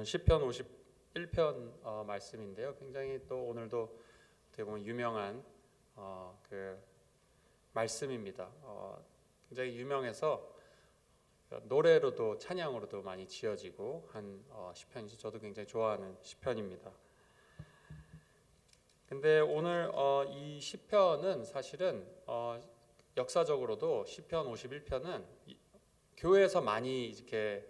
오늘 시편 51편 말씀인데요. 굉장히 또 오늘도 어떻게 보면 유명한 그 말씀입니다. 굉장히 유명해서 노래로도 찬양으로도 많이 지어지고 한 시편이죠. 저도 굉장히 좋아하는 시편입니다. 근데 오늘 이 시편은 사실은 역사적으로도 시편 51편은 교회에서 많이 이렇게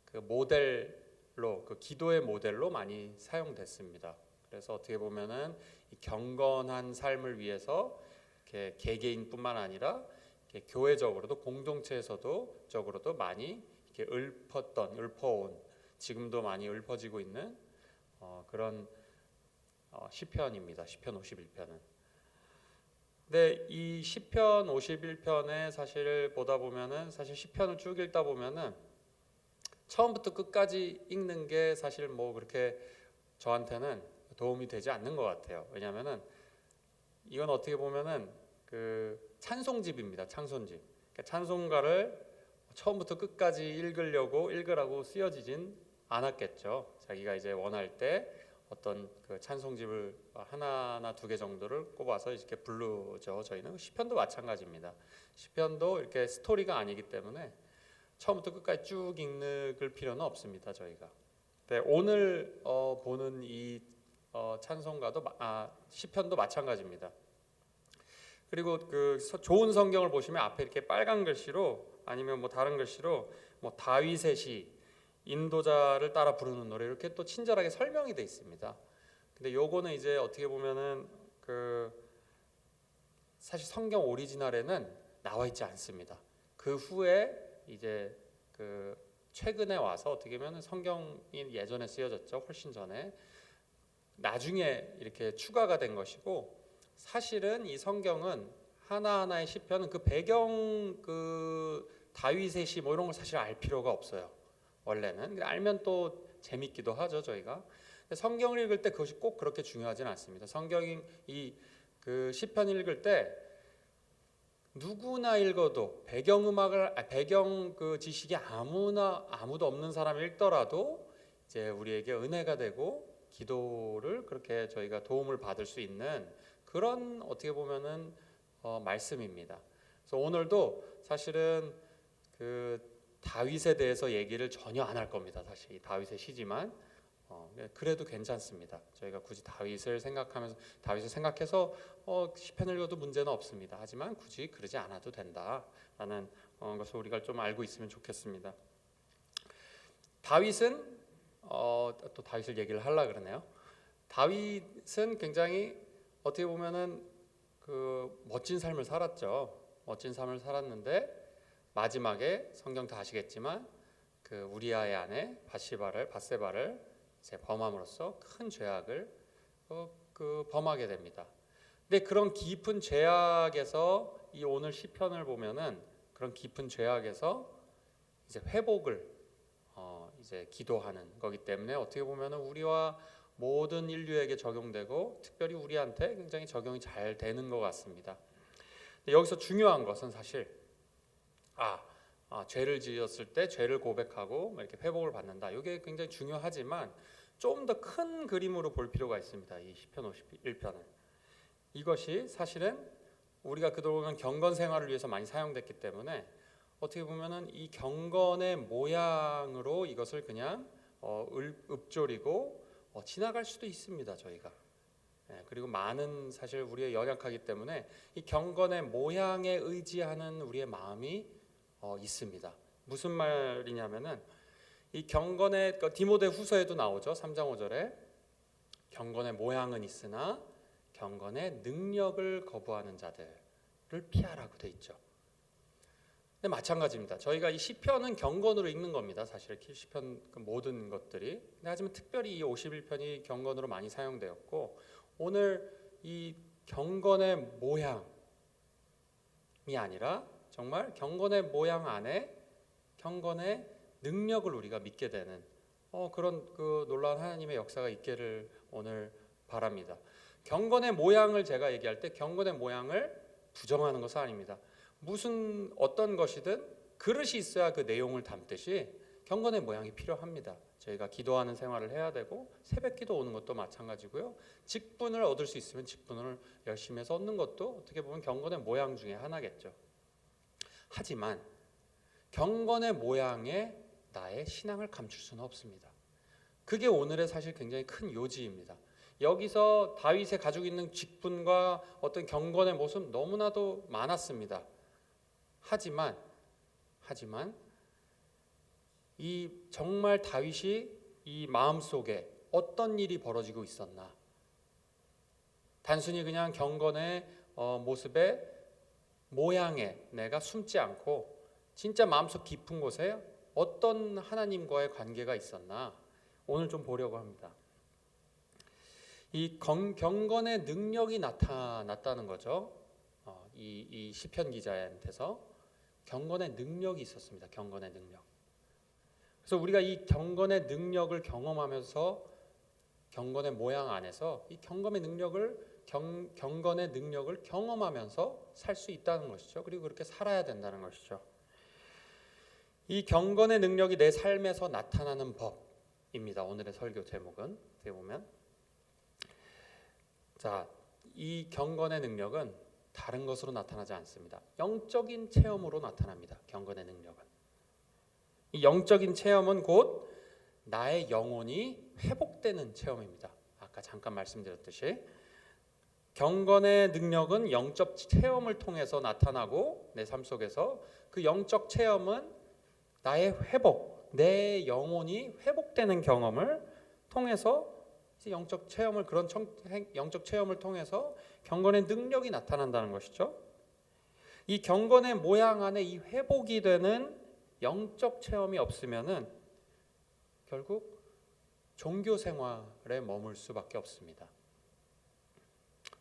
그 모델로, 그 기도의 모델로 많이 사용됐습니다. 그래서 어떻게 보면은 이 경건한 삶을 위해서 이렇게 개개인뿐만 아니라 이렇게 교회적으로도 공동체에서도 적으로도 많이 이렇게 읊어온, 지금도 많이 읊어지고 있는 그런 시편입니다. 시편 51편은. 근데 이 시편 51편에 사실 보다 보면은 사실 시편을 쭉 읽다 보면은 처음부터 끝까지 읽는 게 사실 뭐 그렇게 저한테는 도움이 되지 않는 것 같아요. 왜냐하면은 이건 어떻게 보면은 그 찬송집입니다. 찬송집. 그러니까 찬송가를 처음부터 끝까지 읽으라고 쓰여지진 않았겠죠. 자기가 이제 원할 때 어떤 그 찬송집을 하나나 두 개 정도를 꼽아서 이렇게 부르죠. 저희는 시편도 마찬가지입니다. 시편도 이렇게 스토리가 아니기 때문에 처음부터 끝까지 쭉 읽을 필요는 없습니다. 저희가. 네, 오늘 보는 이 찬송가도 시편도 마찬가지입니다. 그리고 그 좋은 성경을 보시면 앞에 이렇게 빨간 글씨로 아니면 뭐 다른 글씨로 뭐 다윗의 시, 인도자를 따라 부르는 노래 이렇게 또 친절하게 설명이 돼 있습니다. 근데 요거는 이제 어떻게 보면은 그 사실 성경 오리지널에는 나와 있지 않습니다. 그 후에 이제 그 최근에 와서 어떻게 보면 성경이 예전에 쓰여졌죠. 훨씬 전에 나중에 이렇게 추가가 된 것이고, 사실은 이 성경은 하나하나의 시편은 그 배경 그 다윗의 시 뭐 이런 걸 사실 알 필요가 없어요. 원래는 알면 또 재밌기도 하죠. 저희가 성경을 읽을 때 그것이 꼭 그렇게 중요하지는 않습니다. 성경이 이 그 시편 읽을 때 누구나 읽어도 배경 그 지식이 아무도 없는 사람이 읽더라도 이제 우리에게 은혜가 되고 기도를 그렇게 저희가 도움을 받을 수 있는 그런 어떻게 보면은 말씀입니다. 그래서 오늘도 사실은 그 다윗에 대해서 얘기를 전혀 안 할 겁니다. 사실 이 다윗의 시지만 그래도 괜찮습니다. 저희가 굳이 다윗을 생각해서 시편을 읽어도 문제는 없습니다. 하지만 굳이 그러지 않아도 된다라는 것을 우리가 좀 알고 있으면 좋겠습니다. 다윗은 또 다윗을 얘기를 하려고 그러네요. 다윗은 굉장히 어떻게 보면은 그 멋진 삶을 살았죠. 멋진 삶을 살았는데 마지막에 성경 다 아시겠지만 그 우리아의 아내 밧세바를 이제 범함으로써 큰 죄악을 그 범하게 됩니다. 근데 그런 깊은 죄악에서 이 오늘 시편을 보면은 그런 깊은 죄악에서 이제 회복을 이제 기도하는 거기 때문에 어떻게 보면은 우리와 모든 인류에게 적용되고 특별히 우리한테 굉장히 적용이 잘 되는 것 같습니다. 여기서 중요한 것은 사실 죄를 지었을 때 죄를 고백하고 이렇게 회복을 받는다. 이게 굉장히 중요하지만 좀 더 큰 그림으로 볼 필요가 있습니다. 이 시편 51편은 이것이 사실은 우리가 그동안 경건 생활을 위해서 많이 사용됐기 때문에 어떻게 보면은 이 경건의 모양으로 이것을 그냥 읊조리고 지나갈 수도 있습니다. 저희가. 그리고 많은 사실 우리의 연약하기 때문에 이 경건의 모양에 의지하는 우리의 마음이 있습니다. 무슨 말이냐면은 이 경건의 디모데 후서에도 나오죠. 3장 5절에 경건의 모양은 있으나 경건의 능력을 거부하는 자들을 피하라고 돼 있죠. 근데 마찬가지입니다. 저희가 이 시편은 경건으로 읽는 겁니다. 사실 시편 그 모든 것들이. 근데 하지만 특별히 이 51편이 경건으로 많이 사용되었고 오늘 이 경건의 모양이 아니라 정말 경건의 모양 안에 경건의 능력을 우리가 믿게 되는 그런 그 놀라운 하나님의 역사가 있기를 오늘 바랍니다. 경건의 모양을 제가 얘기할 때 경건의 모양을 부정하는 것은 아닙니다. 어떤 것이든 그릇이 있어야 그 내용을 담듯이 경건의 모양이 필요합니다. 저희가 기도하는 생활을 해야 되고 새벽 기도 오는 것도 마찬가지고요. 직분을 얻을 수 있으면 직분을 열심히 해서 얻는 것도 어떻게 보면 경건의 모양 중에 하나겠죠. 하지만 경건의 모양에 나의 신앙을 감출 수는 없습니다. 그게 오늘의 사실 굉장히 큰 요지입니다. 여기서 다윗의 가지고 있는 직분과 어떤 경건의 모습 너무나도 많았습니다. 하지만 이 정말 다윗이 이 마음속에 어떤 일이 벌어지고 있었나? 단순히 그냥 경건의 모습의 모양에 내가 숨지 않고 진짜 마음속 깊은 곳에 어떤 하나님과의 관계가 있었나? 오늘 좀 보려고 합니다. 이 경건의 능력이 나타났다는 거죠. 이 시편 기자한테서 경건의 능력이 있었습니다. 경건의 능력. 그래서 우리가 이 경건의 능력을 경험하면서 경건의 모양 안에서 이 경건의 능력을 경험하면서 살 수 있다는 것이죠. 그리고 그렇게 살아야 된다는 것이죠. 이 경건의 능력이 내 삶에서 나타나는 법입니다. 오늘의 설교 제목은 어떻게 보면 이 경건의 능력은 다른 것으로 나타나지 않습니다. 영적인 체험으로 나타납니다. 경건의 능력은. 이 영적인 체험은 곧 나의 영혼이 회복되는 체험입니다. 아까 잠깐 말씀드렸듯이 경건의 능력은 영적 체험을 통해서 나타나고 내 삶 속에서 그 영적 체험은 나의 회복, 내 영혼이 회복되는 경험을 통해서 영적 체험을 영적 체험을 통해서 경건의 능력이 나타난다는 것이죠. 이 경건의 모양 안에 이 회복이 되는 영적 체험이 없으면은 결국 종교 생활에 머물 수밖에 없습니다.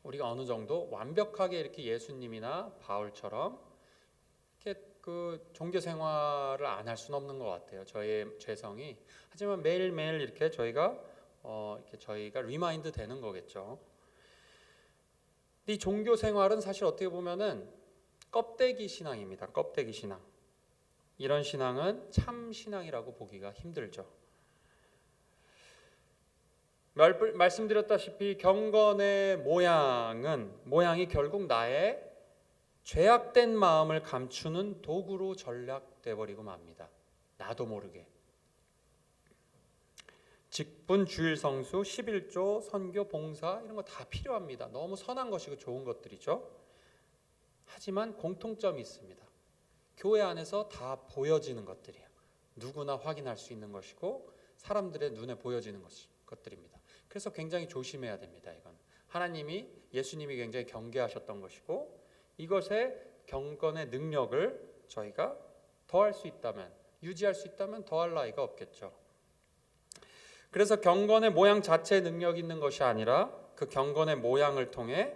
우리가 어느 정도 완벽하게 이렇게 예수님이나 바울처럼 이렇게 그 종교 생활을 안 할 수는 없는 것 같아요. 저의 죄성이. 하지만 매일매일 이렇게 저희가 리마인드 되는 거겠죠. 이 종교 생활은 사실 어떻게 보면은 껍데기 신앙입니다. 껍데기 신앙. 이런 신앙은 참 신앙이라고 보기가 힘들죠. 말씀드렸다시피 경건의 모양이 결국 나의 죄악된 마음을 감추는 도구로 전락돼 버리고 맙니다. 나도 모르게. 직분, 주일 성수, 11조, 선교, 봉사 이런 거 다 필요합니다. 너무 선한 것이고 좋은 것들이죠. 하지만 공통점이 있습니다. 교회 안에서 다 보여지는 것들이에요. 누구나 확인할 수 있는 것이고 사람들의 눈에 보여지는 것들입니다. 그래서 굉장히 조심해야 됩니다. 이건 하나님이 예수님이 굉장히 경계하셨던 것이고 이것의 경건의 능력을 저희가 더할 수 있다면 유지할 수 있다면 더할 나위가 없겠죠. 그래서 경건의 모양 자체의 능력이 있는 것이 아니라 그 경건의 모양을 통해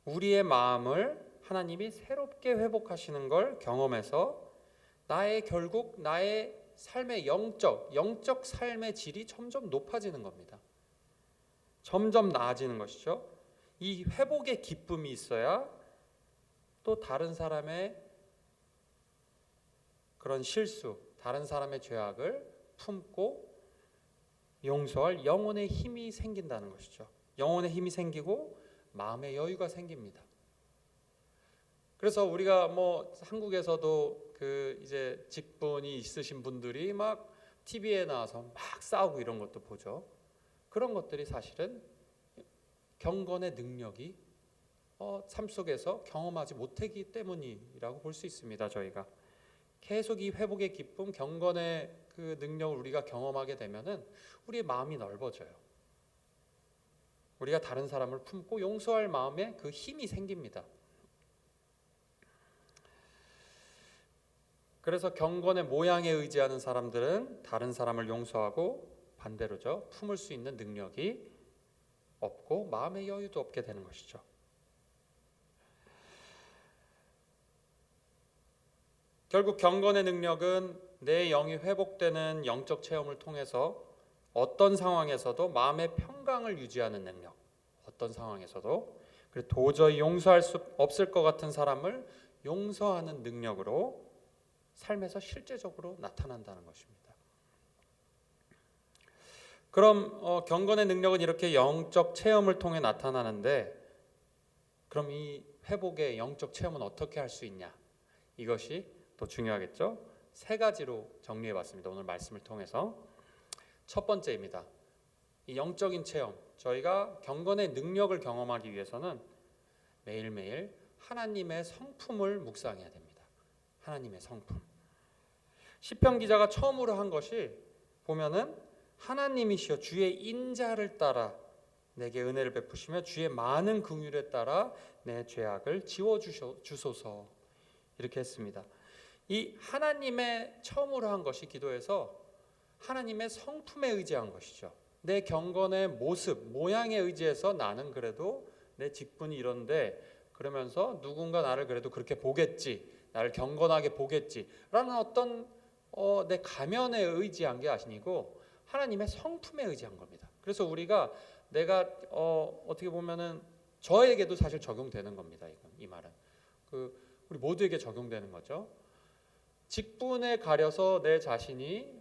우리의 마음을 하나님이 새롭게 회복하시는 걸 경험해서 결국 나의 삶의 영적 삶의 질이 점점 높아지는 겁니다. 점점 나아지는 것이죠. 이 회복의 기쁨이 있어야 또 다른 사람의 그런 실수, 다른 사람의 죄악을 품고 용서할 영혼의 힘이 생긴다는 것이죠. 영혼의 힘이 생기고 마음의 여유가 생깁니다. 그래서 우리가 한국에서도 이제 직분이 있으신 분들이 막 TV에 나와서 막 싸우고 이런 것도 보죠. 그런 것들이 사실은 경건의 능력이 삶 속에서 경험하지 못하기 때문이라고 볼 수 있습니다. 저희가 계속 이 회복의 기쁨, 경건의 그 능력을 우리가 경험하게 되면은 우리의 마음이 넓어져요. 우리가 다른 사람을 품고 용서할 마음에 그 힘이 생깁니다. 그래서 경건의 모양에 의지하는 사람들은 다른 사람을 용서하고 반대로죠. 품을 수 있는 능력이 없고 마음의 여유도 없게 되는 것이죠. 결국 경건의 능력은 내 영이 회복되는 영적 체험을 통해서 어떤 상황에서도 마음의 평강을 유지하는 능력, 어떤 상황에서도 그리고 도저히 용서할 수 없을 것 같은 사람을 용서하는 능력으로 삶에서 실제적으로 나타난다는 것입니다. 그럼 경건의 능력은 이렇게 영적 체험을 통해 나타나는데, 그럼 이 회복의 영적 체험은 어떻게 할 수 있냐? 이것이 또 중요하겠죠. 세 가지로 정리해 봤습니다. 오늘 말씀을 통해서. 첫 번째입니다. 이 영적인 체험, 저희가 경건의 능력을 경험하기 위해서는 매일매일 하나님의 성품을 묵상해야 됩니다. 하나님의 성품. 시편 기자가 처음으로 한 것이 보면은 하나님이시여 주의 인자를 따라 내게 은혜를 베푸시며 주의 많은 긍휼에 따라 내 죄악을 지워주소서, 이렇게 했습니다. 이 하나님의 처음으로 한 것이 기도에서 하나님의 성품에 의지한 것이죠. 내 경건의 모습, 모양에 의지해서 나는 그래도 내 직분이 이런데, 그러면서 누군가 나를 그래도 그렇게 보겠지, 나를 경건하게 보겠지 라는 어떤 내 가면에 의지한 게 아니고 하나님의 성품에 의지한 겁니다. 그래서 우리가 내가 어떻게 보면은 저에게도 사실 적용되는 겁니다. 이 말은 우리 모두에게 적용되는 거죠. 직분에 가려서 내 자신이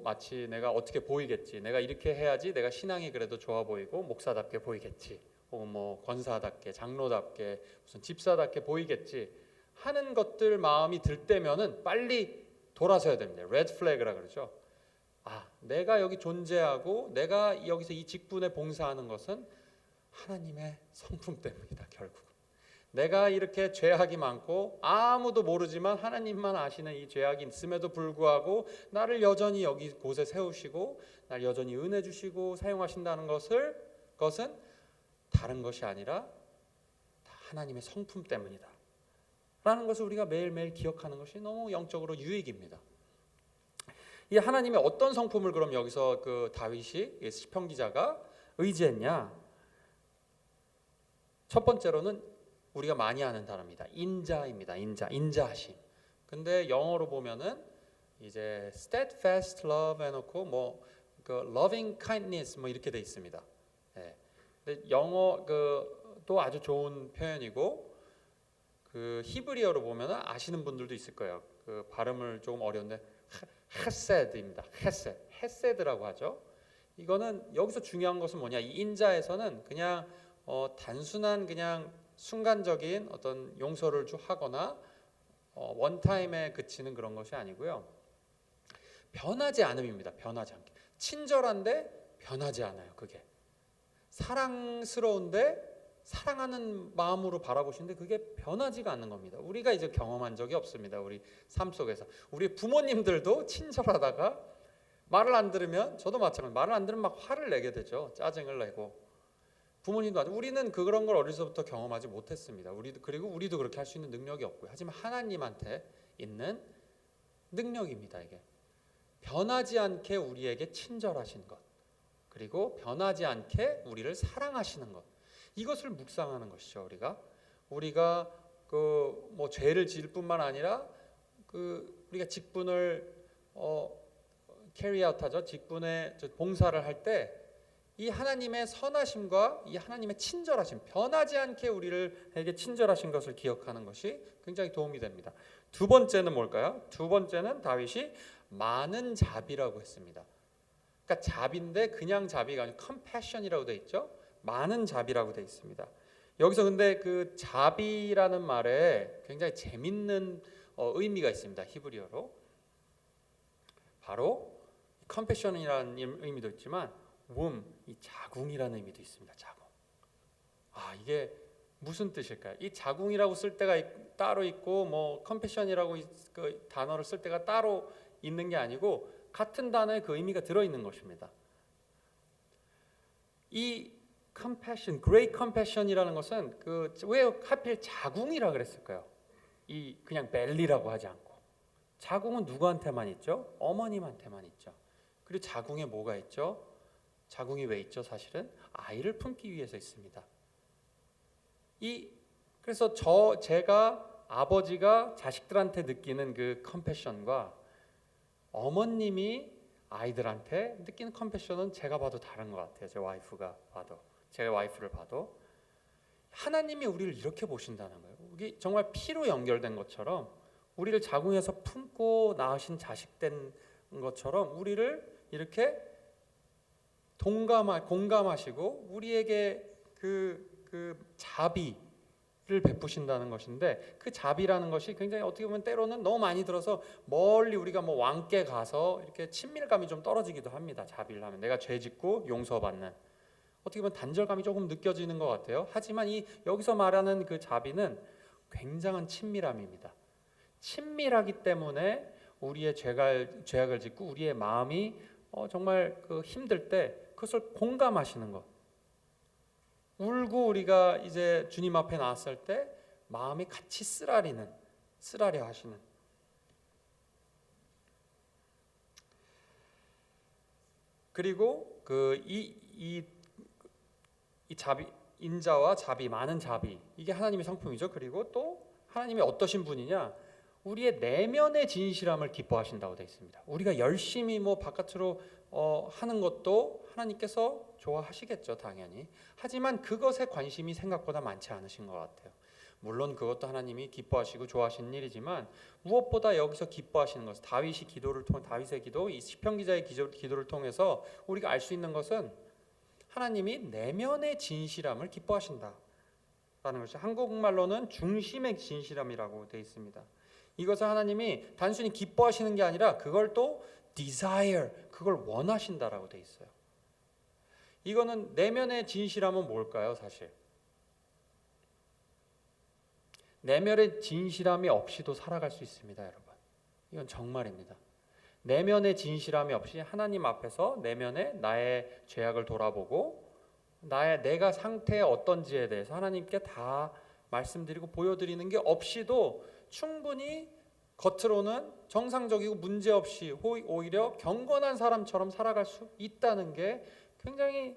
마치 내가 어떻게 보이겠지, 내가 이렇게 해야지 내가 신앙이 그래도 좋아 보이고 목사답게 보이겠지, 혹은 권사답게, 장로답게, 무슨 집사답게 보이겠지 하는 것들 마음이 들 때면은 빨리 돌아서야 됩니다. 레드 플래그라 그러죠. 내가 여기 존재하고 내가 여기서 이 직분에 봉사하는 것은 하나님의 성품 때문이다. 결국 내가 이렇게 죄악이 많고 아무도 모르지만 하나님만 아시는 이 죄악이 있음에도 불구하고 나를 여전히 여기 곳에 세우시고 나를 여전히 은혜 주시고 사용하신다는 것은 다른 것이 아니라 다 하나님의 성품 때문이다 라는 것을 우리가 매일매일 기억하는 것이 너무 영적으로 유익입니다. 이 하나님의 어떤 성품을 그럼 여기서 다윗이, 시편 기자가 의지했냐? 첫 번째로는 우리가 많이 아는 단어입니다. 인자입니다. 인자하심. 근데 영어로 보면은 이제 steadfast love 해놓고 loving kindness 이렇게 돼 있습니다. 네. 근데 영어 또 아주 좋은 표현이고, 히브리어로 보면은 아시는 분들도 있을 거예요. 발음을 조금 어려운데 헤세드입니다. 헤세드라고 하죠. 이거는 여기서 중요한 것은 뭐냐? 이 인자에서는 그냥 단순한 그냥 순간적인 어떤 용서를 하거나 원타임에 그치는 그런 것이 아니고요. 변하지 않음입니다. 변하지 않게. 친절한데 변하지 않아요. 그게 사랑스러운데 사랑하는 마음으로 바라보시는데 그게 변하지가 않는 겁니다. 우리가 이제 경험한 적이 없습니다. 우리 삶 속에서. 우리 부모님들도 친절하다가 말을 안 들으면, 저도 마찬가지로 말을 안 들으면 막 화를 내게 되죠. 짜증을 내고. 부모님도 우리는 그런 걸 어려서부터 경험하지 못했습니다. 그리고 우리도 그렇게 할 수 있는 능력이 없고요. 하지만 하나님한테 있는 능력입니다. 이게 변하지 않게 우리에게 친절하신 것, 그리고 변하지 않게 우리를 사랑하시는 것, 이것을 묵상하는 것이죠. 우리가 죄를 지을 뿐만 아니라 우리가 직분을 carry out 하죠. 직분에 봉사를 할 때 이 하나님의 선하심과 이 하나님의 친절하심, 변하지 않게 우리에게 친절하신 것을 기억하는 것이 굉장히 도움이 됩니다. 두 번째는 뭘까요? 두 번째는 다윗이 많은 자비라고 했습니다. 그러니까 자비인데 그냥 자비가 아니고 compassion이라고 돼 있죠. 많은 자비라고 돼 있습니다. 여기서 근데 그 자비라는 말에 굉장히 재밌는 의미가 있습니다. 히브리어로. 바로 compassion이라는 의미도 있지만 이 자궁이라는 의미도 있습니다. 자궁. 이게 무슨 뜻일까요? 이 자궁이라고 쓸 때가 따로 있고 compassion이라고 그 단어를 쓸 때가 따로 있는 게 아니고 같은 단어에 그 의미가 들어 있는 것입니다. 이 compassion, great compassion이라는 것은 왜 하필 자궁이라 그랬을까요? 그냥 벨리라고 하지 않고. 자궁은 누구한테만 있죠? 어머님한테만 있죠. 그리고 자궁에 뭐가 있죠? 자궁이 왜 있죠? 사실은 아이를 품기 위해서 있습니다. 그래서 제가 아버지가 자식들한테 느끼는 그 컴패션과 어머님이 아이들한테 느끼는 컴패션은 제가 봐도 다른 것 같아요. 제 와이프를 봐도 하나님이 우리를 이렇게 보신다는 거예요. 이게 정말 피로 연결된 것처럼, 우리를 자궁에서 품고 낳으신 자식 된 것처럼 우리를 이렇게 공감하시고 우리에게 그 자비를 베푸신다는 것인데, 그 자비라는 것이 굉장히 어떻게 보면 때로는 너무 많이 들어서 멀리 우리가 뭐 왕께 가서 이렇게 친밀감이 좀 떨어지기도 합니다. 자비를 하면 내가 죄 짓고 용서받는, 어떻게 보면 단절감이 조금 느껴지는 것 같아요. 하지만 이 여기서 말하는 그 자비는 굉장한 친밀함입니다. 친밀하기 때문에 우리의 죄악을 짓고 우리의 마음이 정말 그 힘들 때 그것을 공감하시는 것. 울고 우리가 이제 주님 앞에 나왔을 때 마음이 같이 쓰라려 하시는. 그리고 이 자비, 인자와 자비, 많은 자비, 이게 하나님의 성품이죠. 그리고 또 하나님이 어떠신 분이냐? 우리의 내면의 진실함을 기뻐하신다고 되어 있습니다. 우리가 열심히 뭐 바깥으로 하는 것도 하나님께서 좋아하시겠죠, 당연히. 하지만 그것에 관심이 생각보다 많지 않으신 것 같아요. 물론 그것도 하나님이 기뻐하시고 좋아하시는 일이지만, 무엇보다 여기서 기뻐하시는 것은 다윗의 기도, 이 시편 기자의 기도를 통해서 우리가 알 수 있는 것은 하나님이 내면의 진실함을 기뻐하신다라는 것이, 한국말로는 중심의 진실함이라고 되어 있습니다. 이것을 하나님이 단순히 기뻐하시는 게 아니라 그걸 또 desire, 그걸 원하신다라고 되어 있어요. 이거는 내면의 진실함은 뭘까요? 사실 내면의 진실함이 없이도 살아갈 수 있습니다, 여러분. 이건 정말입니다. 내면의 진실함이 없이 하나님 앞에서 내면에 나의 죄악을 돌아보고 내가 상태에 어떤지에 대해서 하나님께 다 말씀드리고 보여드리는 게 없이도 충분히 겉으로는 정상적이고 문제없이 오히려 경건한 사람처럼 살아갈 수 있다는 게 굉장히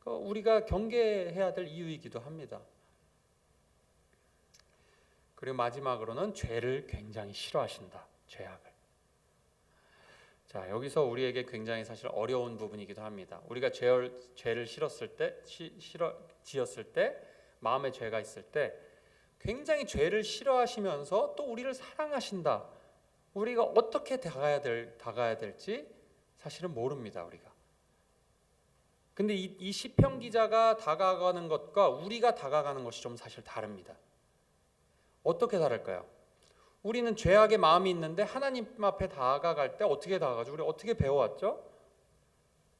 우리가 경계해야 될 이유이기도 합니다. 그리고 마지막으로는 죄를 굉장히 싫어하신다. 죄악을. 자, 여기서 우리에게 굉장히 사실 어려운 부분이기도 합니다. 우리가 죄를 지었을 때, 마음에 죄가 있을 때 굉장히 죄를 싫어하시면서 또 우리를 사랑하신다. 우리가 어떻게 다가야 될지 사실은 모릅니다, 우리가. 근데 이 시편 기자가 다가가는 것과 우리가 다가가는 것이 좀 사실 다릅니다. 어떻게 다를까요? 우리는 죄악의 마음이 있는데 하나님 앞에 다가갈 때 어떻게 다가가죠? 우리 어떻게 배워왔죠?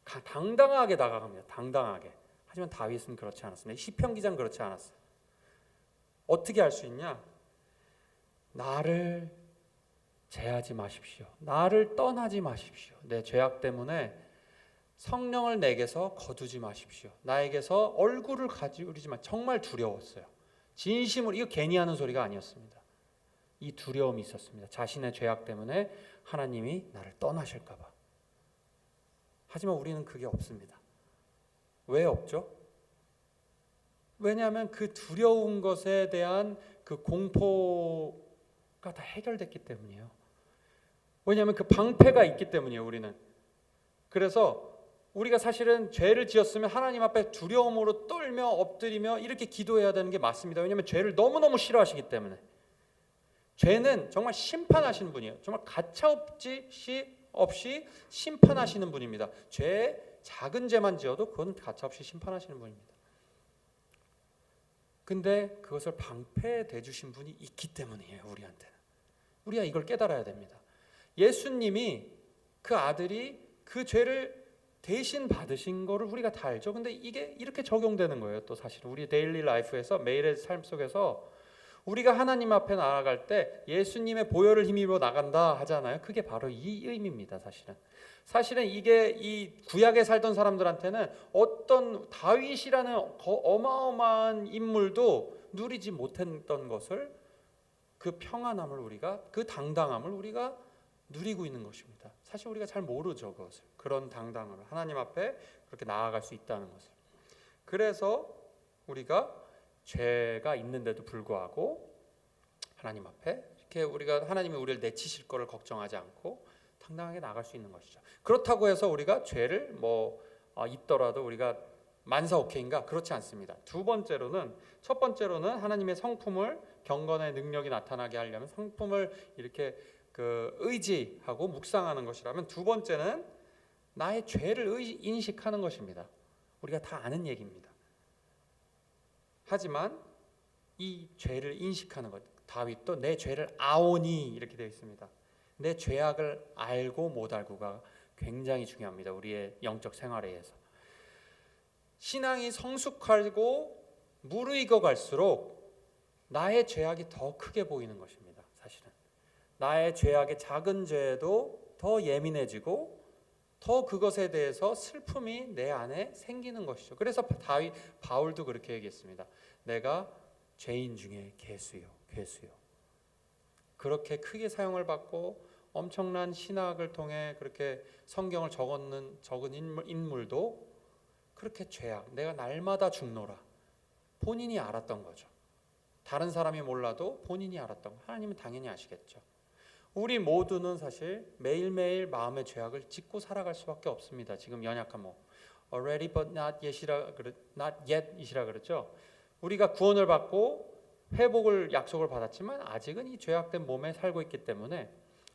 당당하게 다가갑니다. 당당하게. 하지만 다윗은 그렇지 않았습니다. 시편 기자는 그렇지 않았어요. 어떻게 할 수 있냐? 나를 제하지 마십시오. 나를 떠나지 마십시오. 내 죄악 때문에 성령을 내게서 거두지 마십시오. 나에게서 얼굴을 가지우리지 마. 정말 두려웠어요. 진심으로, 이거 괜히 하는 소리가 아니었습니다. 이 두려움이 있었습니다. 자신의 죄악 때문에 하나님이 나를 떠나실까 봐. 하지만 우리는 그게 없습니다. 왜 없죠? 왜냐하면 그 두려운 것에 대한 그 공포가 다 해결됐기 때문이에요. 왜냐하면 그 방패가 있기 때문이에요, 우리는. 그래서 우리가 사실은 죄를 지었으면 하나님 앞에 두려움으로 떨며 엎드리며 이렇게 기도해야 되는 게 맞습니다. 왜냐하면 죄를 너무너무 싫어하시기 때문에. 죄는 정말 심판하시는 분이에요. 정말 가차없이 심판하시는 분입니다. 작은 죄만 지어도 그건 가차없이 심판하시는 분입니다. 근데 그것을 방패돼 주신 분이 있기 때문이에요, 우리한테는. 우리가 이걸 깨달아야 됩니다. 예수님이 그 아들이 그 죄를 대신 받으신 거를 우리가 다 알죠. 근데 이게 이렇게 적용되는 거예요. 또 사실 우리 데일리 라이프에서, 매일의 삶 속에서 우리가 하나님 앞에 나아갈 때 예수님의 보혈을 힘입어 나간다 하잖아요. 그게 바로 이 의미입니다. 사실은 이게 이 구약에 살던 사람들한테는 어떤 다윗이라는 어마어마한 인물도 누리지 못했던 것을, 그 평안함을 우리가, 그 당당함을 우리가 누리고 있는 것입니다. 사실 우리가 잘 모르죠, 그것을. 그런 당당함을, 하나님 앞에 그렇게 나아갈 수 있다는 것을. 그래서 우리가 죄가 있는데도 불구하고 하나님 앞에 이렇게 우리가, 하나님이 우리를 내치실 거를 걱정하지 않고 당당하게 나갈 수 있는 것이죠. 그렇다고 해서 우리가 죄를 있더라도 우리가 만사오케인가? 그렇지 않습니다. 첫 번째로는 하나님의 성품을, 경건의 능력이 나타나게 하려면 성품을 이렇게 의지하고 묵상하는 것이라면, 두 번째는 나의 죄를 인식하는 것입니다. 우리가 다 아는 얘기입니다. 하지만 이 죄를 인식하는 것, 다윗도 내 죄를 아오니 이렇게 되어 있습니다. 내 죄악을 알고 못 알고가 굉장히 중요합니다. 우리의 영적 생활에 의해서. 신앙이 성숙하고 무르익어 갈수록 나의 죄악이 더 크게 보이는 것입니다. 사실은 나의 죄악의 작은 죄도 더 예민해지고 더 그것에 대해서 슬픔이 내 안에 생기는 것이죠. 그래서 바울도 그렇게 얘기했습니다. 내가 죄인 중에 괴수요. 그렇게 크게 사용을 받고 엄청난 신학을 통해 그렇게 성경을 적은 인물도 그렇게 죄악, 내가 날마다 죽노라, 본인이 알았던 거죠. 다른 사람이 몰라도 본인이 알았던 거. 하나님은 당연히 아시겠죠. 우리 모두는 사실 매일매일 마음의 죄악을 짓고 살아갈 수밖에 없습니다. 지금 연약한 already but not yet이시라 그랬죠. 우리가 구원을 받고 회복을 약속을 받았지만 아직은 이 죄악된 몸에 살고 있기 때문에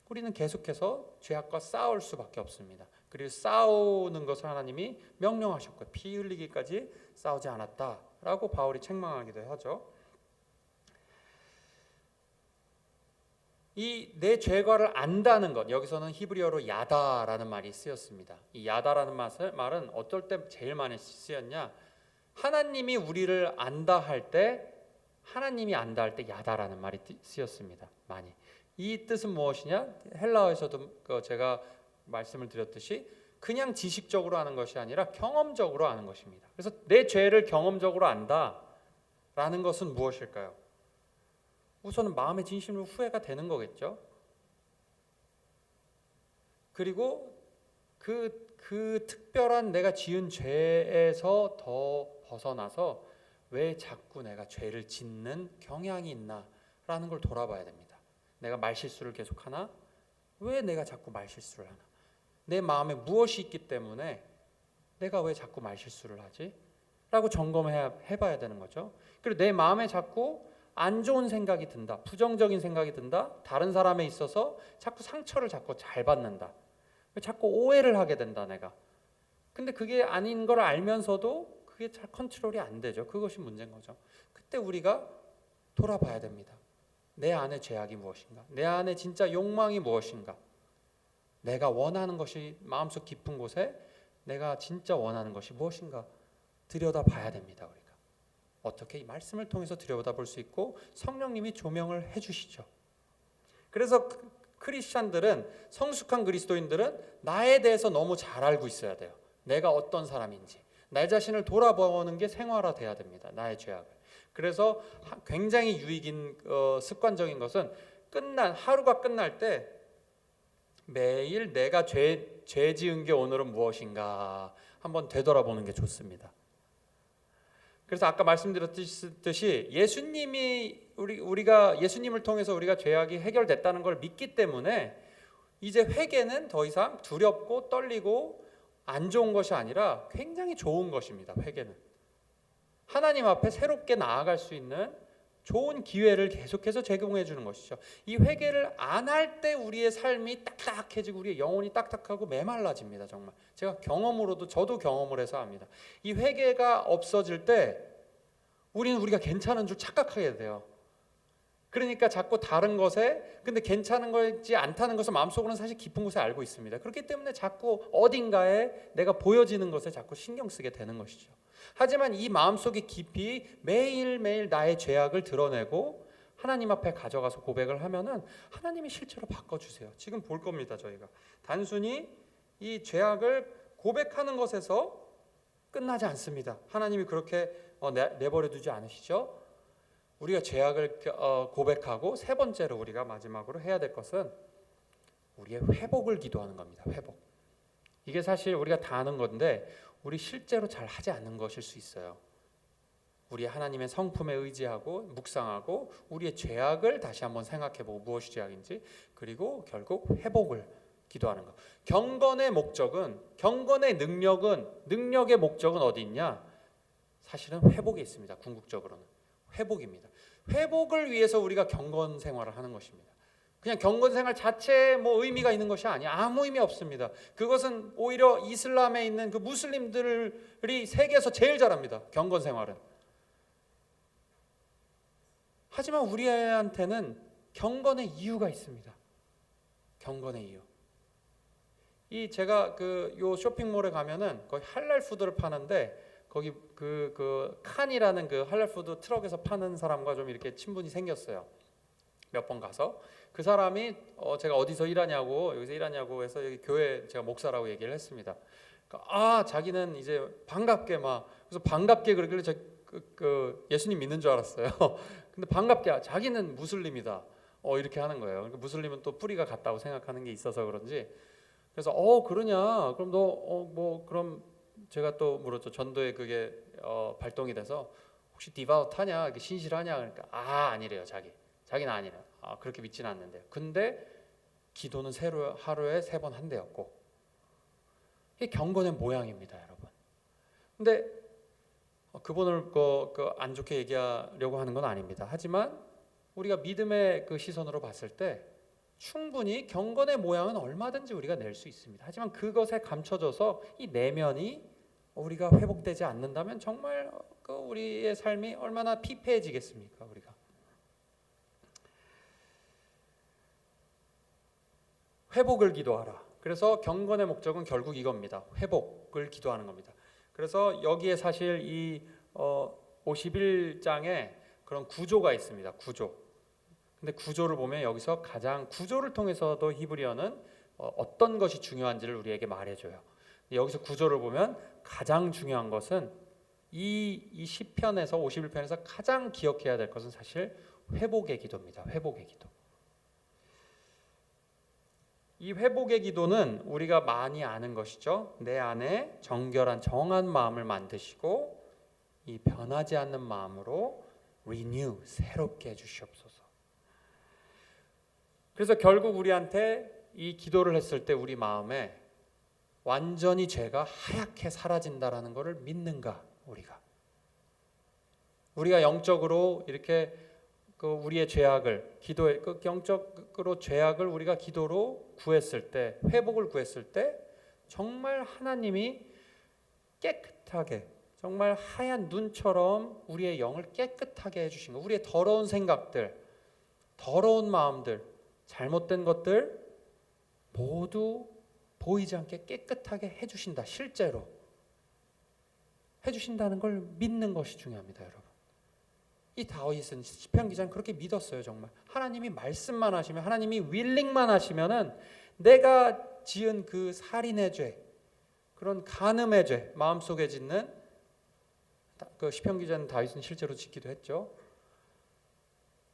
우리는 계속해서 죄악과 싸울 수밖에 없습니다. 그리고 싸우는 것을 하나님이 명령하셨고요. 피 흘리기까지 싸우지 않았다라고 바울이 책망하기도 하죠. 이 내 죄과를 안다는 것, 여기서는 히브리어로 야다라는 말이 쓰였습니다. 이 야다라는 말은 어떨 때 제일 많이 쓰였냐? 하나님이 우리를 안다 할 때, 하나님이 안다 할 때 야다라는 말이 쓰였습니다. 많이. 이 뜻은 무엇이냐? 헬라어에서도 제가 말씀을 드렸듯이 그냥 지식적으로 아는 것이 아니라 경험적으로 아는 것입니다. 그래서 내 죄를 경험적으로 안다라는 것은 무엇일까요? 우선은 마음의 진심으로 후회가 되는 거겠죠. 그리고 그 특별한 내가 지은 죄에서 더 벗어나서 왜 자꾸 내가 죄를 짓는 경향이 있나라는 걸 돌아봐야 됩니다. 내가 말실수를 계속하나? 왜 내가 자꾸 말실수를 하나? 내 마음에 무엇이 있기 때문에 내가 왜 자꾸 말실수를 하지? 라고 점검해봐야 되는 거죠. 그리고 내 마음에 자꾸 안 좋은 생각이 든다, 부정적인 생각이 든다, 다른 사람에 있어서 자꾸 상처를 자꾸 잘 받는다, 자꾸 오해를 하게 된다 내가. 근데 그게 아닌 걸 알면서도 그게 잘 컨트롤이 안 되죠. 그것이 문제인 거죠. 그때 우리가 돌아봐야 됩니다. 내 안에 죄악이 무엇인가? 내 안에 진짜 욕망이 무엇인가? 내가 원하는 것이 마음속 깊은 곳에 내가 진짜 원하는 것이 무엇인가? 들여다봐야 됩니다. 우리가 어떻게 이 말씀을 통해서 들여다볼 수 있고 성령님이 조명을 해주시죠. 그래서 크리스찬들은, 성숙한 그리스도인들은 나에 대해서 너무 잘 알고 있어야 돼요. 내가 어떤 사람인지 내 자신을 돌아보는 게 생활화돼야 됩니다. 나의 죄악을. 그래서 굉장히 유익인 습관적인 것은 하루가 끝날 때 매일 내가 죄 지은 게 오늘은 무엇인가 한번 되돌아보는 게 좋습니다. 그래서 아까 말씀드렸듯이 예수님을 통해서 우리가 죄악이 해결됐다는 걸 믿기 때문에 이제 회개는 더 이상 두렵고 떨리고 안 좋은 것이 아니라 굉장히 좋은 것입니다. 회개는 하나님 앞에 새롭게 나아갈 수 있는 좋은 기회를 계속해서 제공해 주는 것이죠. 이 회개를 안 할 때 우리의 삶이 딱딱해지고 우리의 영혼이 딱딱하고 메말라집니다. 정말 제가 저도 경험을 해서 압니다. 이 회개가 없어질 때 우리가 괜찮은 줄 착각하게 돼요. 그러니까 자꾸 다른 것에, 근데 괜찮은 거지 않다는 것을 마음속으로는 사실 깊은 곳에 알고 있습니다. 그렇기 때문에 자꾸 어딘가에 내가 보여지는 것에 자꾸 신경 쓰게 되는 것이죠. 하지만 이 마음속에 깊이 매일매일 나의 죄악을 드러내고 하나님 앞에 가져가서 고백을 하면은 하나님이 실제로 바꿔주세요. 지금 볼 겁니다. 저희가 단순히 이 죄악을 고백하는 것에서 끝나지 않습니다. 하나님이 그렇게 내버려 두지 않으시죠. 우리가 죄악을 고백하고 세 번째로 우리가 마지막으로 해야 될 것은 우리의 회복을 기도하는 겁니다. 회복. 이게 사실 우리가 다 아는 건데 우리 실제로 잘 하지 않는 것일 수 있어요. 우리 하나님의 성품에 의지하고 묵상하고 우리의 죄악을 다시 한번 생각해보고 무엇이 죄악인지, 그리고 결국 회복을 기도하는 것. 경건의 능력의 목적은 어디 있냐? 사실은 회복에 있습니다. 궁극적으로는 회복입니다. 회복을 위해서 우리가 경건 생활을 하는 것입니다. 그냥 경건 생활 자체에 뭐 의미가 있는 것이 아니야. 아무 의미 없습니다. 그것은 오히려 이슬람에 있는 그 무슬림들이 세계에서 제일 잘합니다. 경건 생활은. 하지만 우리한테는 경건의 이유가 있습니다. 경건의 이유. 이 제가 요 쇼핑몰에 가면은 거기 할랄 푸드를 파는데 거기 그 칸이라는 그 할랄 푸드 트럭에서 파는 사람과 좀 이렇게 친분이 생겼어요. 몇 번 가서 그 사람이 제가 어디서 일하냐고 여기서 일하냐고 해서 여기 교회 제가 목사라고 얘기를 했습니다. 그러니까 자기는 이제 반갑게 막 그래서 반갑게 그러길래 제가 예수님 믿는 줄 알았어요. 근데 반갑게 자기는 무슬림이다. 이렇게 하는 거예요. 그러니까 무슬림은 또 뿌리가 같다고 생각하는 게 있어서 그런지 그래서 그러냐? 그럼 너 뭐 그럼 제가 또 물었죠. 전도에 그게 발동이 돼서 혹시 디바우트하냐? 이렇게 신실하냐? 그러니까 아니래요. 자기는 아니래요. 그렇게 믿지는 않는데요. 근데 기도는 하루에 3번 한대였고 이게 경건의 모양입니다, 여러분. 근데 그분을 안 좋게 얘기하려고 하는 건 아닙니다. 하지만 우리가 믿음의 그 시선으로 봤을 때 충분히 경건의 모양은 얼마든지 우리가 낼 수 있습니다. 하지만 그것에 감춰져서 이 내면이 우리가 회복되지 않는다면 정말 우리의 삶이 얼마나 피폐해지겠습니까? 우리가 회복을 기도하라. 그래서 경건의 목적은 결국 이겁니다. 회복을 기도하는 겁니다. 그래서 여기에 사실 이 51장에 그런 구조가 있습니다. 구조. 근데 구조를 보면 여기서 가장 구조를 통해서도 히브리어는 어떤 것이 중요한지를 우리에게 말해줘요. 여기서 구조를 보면 가장 중요한 것은 이 시편에서 51편에서 가장 기억해야 될 것은 사실 회복의 기도입니다. 회복의 기도. 이 회복의 기도는 우리가 많이 아는 것이죠. 내 안에 정결한 정한 마음을 만드시고 이 변하지 않는 마음으로 renew, 새롭게 해주시옵소서. 그래서 결국 우리한테 이 기도를 했을 때 우리 마음에 완전히 죄가 하얗게 사라진다라는 것을 믿는가? 우리가 영적으로 이렇게 우리의 죄악을 기도에 영적으로 죄악을 우리가 기도로 구했을 때, 회복을 구했을 때 정말 하나님이 깨끗하게 정말 하얀 눈처럼 우리의 영을 깨끗하게 해주신 거. 우리의 더러운 생각들, 더러운 마음들, 잘못된 것들 모두 보이지 않게 깨끗하게 해주신다. 실제로 해주신다는 걸 믿는 것이 중요합니다, 여러분. 이 다윗은 시편 기자는 그렇게 믿었어요. 정말 하나님이 말씀만 하시면, 하나님이 윌링만 하시면은 내가 지은 그 살인의 죄, 그런 간음의 죄, 마음속에 짓는 그 시편 기자는 다윗은 실제로 짓기도 했죠.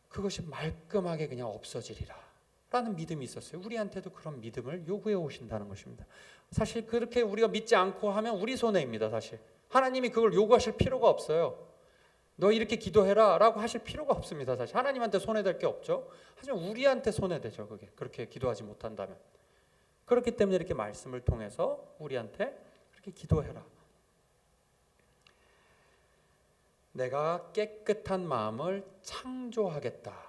그것이 말끔하게 그냥 없어지리라 라는 믿음이 있었어요. 우리한테도 그런 믿음을 요구해 오신다는 것입니다. 사실 그렇게 우리가 믿지 않고 하면 우리 손해입니다. 사실 하나님이 그걸 요구하실 필요가 없어요. 너 이렇게 기도해라 라고 하실 필요가 없습니다. 사실 하나님한테 손해될 게 없죠. 하지만 우리한테 손해되죠. 그게 그렇게 기도하지 못한다면. 그렇기 때문에 이렇게 말씀을 통해서 우리한테 그렇게 기도해라. 내가 깨끗한 마음을 창조하겠다.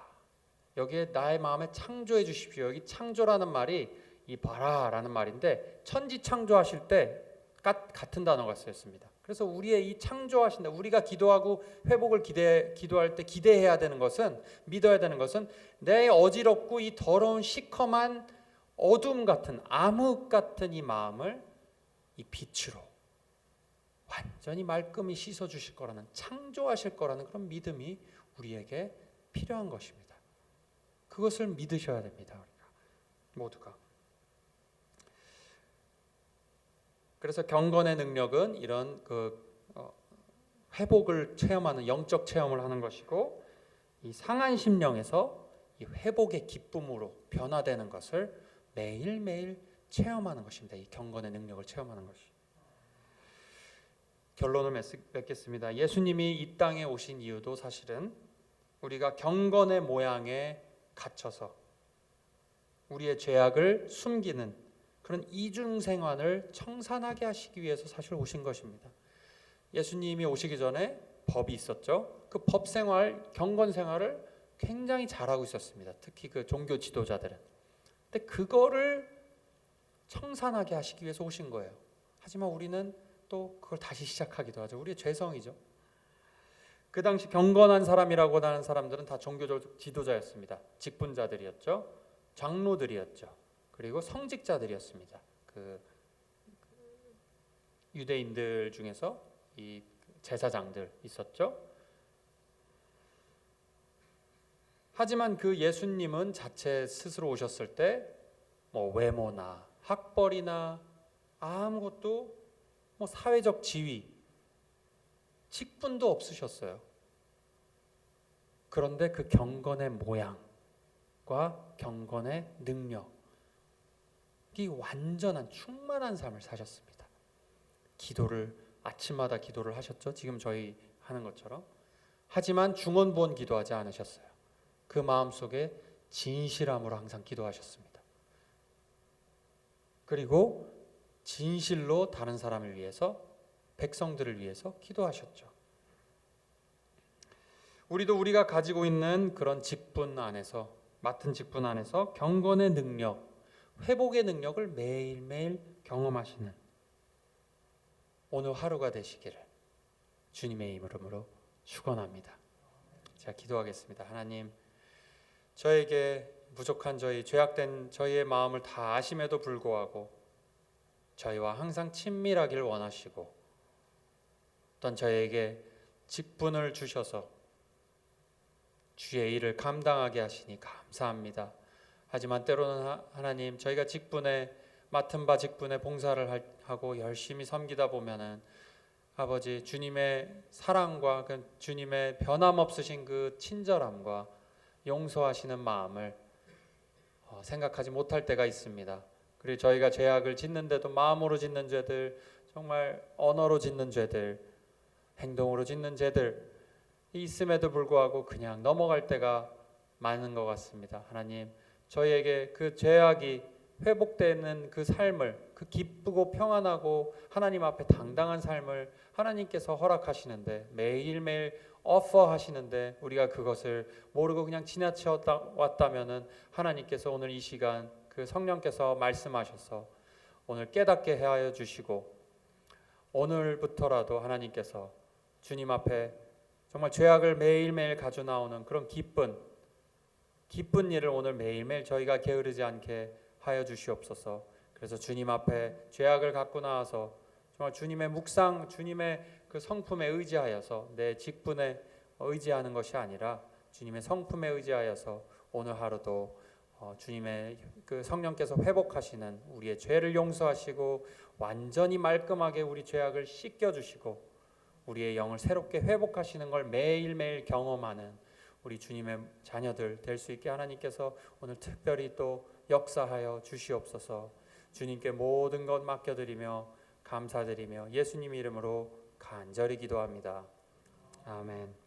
여기에 나의 마음에 창조해 주십시오. 여기 창조라는 말이 이 바라라는 말인데 천지 창조하실 때 같은 단어가 쓰였습니다. 그래서 우리의 이 창조하신다. 우리가 기도하고 회복을 기도할 때 기대해야 되는 것은, 믿어야 되는 것은 내 어지럽고 이 더러운 시커먼 어둠 같은 암흑 같은 이 마음을 이 빛으로 완전히 말끔히 씻어 주실 거라는, 창조하실 거라는 그런 믿음이 우리에게 필요한 것입니다. 그것을 믿으셔야 됩니다. 우리가 모두가. 그래서 경건의 능력은 이런 회복을 체험하는, 영적 체험을 하는 것이고, 이 상한 심령에서 이 회복의 기쁨으로 변화되는 것을 매일매일 체험하는 것입니다. 이 경건의 능력을 체험하는 것이. 결론을 맺겠습니다. 예수님이 이 땅에 오신 이유도 사실은 우리가 경건의 모양에 갇혀서 우리의 죄악을 숨기는 그런 이중생활을 청산하게 하시기 위해서 사실 오신 것입니다. 예수님이 오시기 전에 법이 있었죠. 그 법 생활, 경건 생활을 굉장히 잘하고 있었습니다. 특히 그 종교 지도자들은. 근데 그거를 청산하게 하시기 위해서 오신 거예요. 하지만 우리는 또 그걸 다시 시작하기도 하죠. 우리의 죄성이죠. 그 당시 경건한 사람이라고 하는 사람들은 다 종교 지도자였습니다. 직분자들이었죠. 장로들이었죠. 그리고 성직자들이었습니다. 그 유대인들 중에서 이 제사장들 있었죠. 하지만 그 예수님은 자체 스스로 오셨을 때 뭐 외모나 학벌이나 아무것도 뭐 사회적 지위, 직분도 없으셨어요. 그런데 그 경건의 모양과 경건의 능력이 완전한 충만한 삶을 사셨습니다. 기도를 아침마다 기도를 하셨죠. 지금 저희 하는 것처럼. 하지만 중언부언 기도하지 않으셨어요. 그 마음속에 진실함으로 항상 기도하셨습니다. 그리고 진실로 다른 사람을 위해서, 백성들을 위해서 기도하셨죠. 우리도 우리가 가지고 있는 그런 직분 안에서, 맡은 직분 안에서 경건의 능력, 회복의 능력을 매일매일 경험하시는 오늘 하루가 되시기를 주님의 이름으로 축원합니다. 제가 기도하겠습니다. 하나님, 저에게 부족한 저희, 죄악된 저희의 마음을 다 아심에도 불구하고 저희와 항상 친밀하기를 원하시고 어떤 저에게 직분을 주셔서 주의 일을 감당하게 하시니 감사합니다. 하지만 때로는 하나님, 저희가 직분에 맡은 바 직분에 봉사를 하고 열심히 섬기다 보면은 아버지, 주님의 사랑과 그 주님의 변함없으신 그 친절함과 용서하시는 마음을 생각하지 못할 때가 있습니다. 그리고 저희가 죄악을 짓는데도 마음으로 짓는 죄들, 정말 언어로 짓는 죄들, 행동으로 짓는 죄들 있음에도 불구하고 그냥 넘어갈 때가 많은 것 같습니다. 하나님, 저희에게 그 죄악이 회복되는 그 삶을, 그 기쁘고 평안하고 하나님 앞에 당당한 삶을 하나님께서 허락하시는데, 매일매일 오퍼하시는데 우리가 그것을 모르고 그냥 지나쳐 왔다면은 하나님께서 오늘 이 시간 그 성령께서 말씀하셔서 오늘 깨닫게 하여 주시고, 오늘부터라도 하나님께서 주님 앞에 정말 죄악을 매일매일 가져 나오는 그런 기쁜 일을 오늘 매일매일 저희가 게으르지 않게 하여 주시옵소서. 그래서 주님 앞에 죄악을 갖고 나와서 정말 주님의 묵상, 주님의 그 성품에 의지하여서 내 직분에 의지하는 것이 아니라 주님의 성품에 의지하여서 오늘 하루도 주님의 그 성령께서 회복하시는 우리의 죄를 용서하시고 완전히 말끔하게 우리 죄악을 씻겨주시고 우리의 영을 새롭게 회복하시는 걸 매일매일 경험하는 우리 주님의 자녀들 될 수 있게 하나님께서 오늘 특별히 또 역사하여 주시옵소서. 주님께 모든 것 맡겨드리며 감사드리며 예수님 이름으로 간절히 기도합니다. 아멘.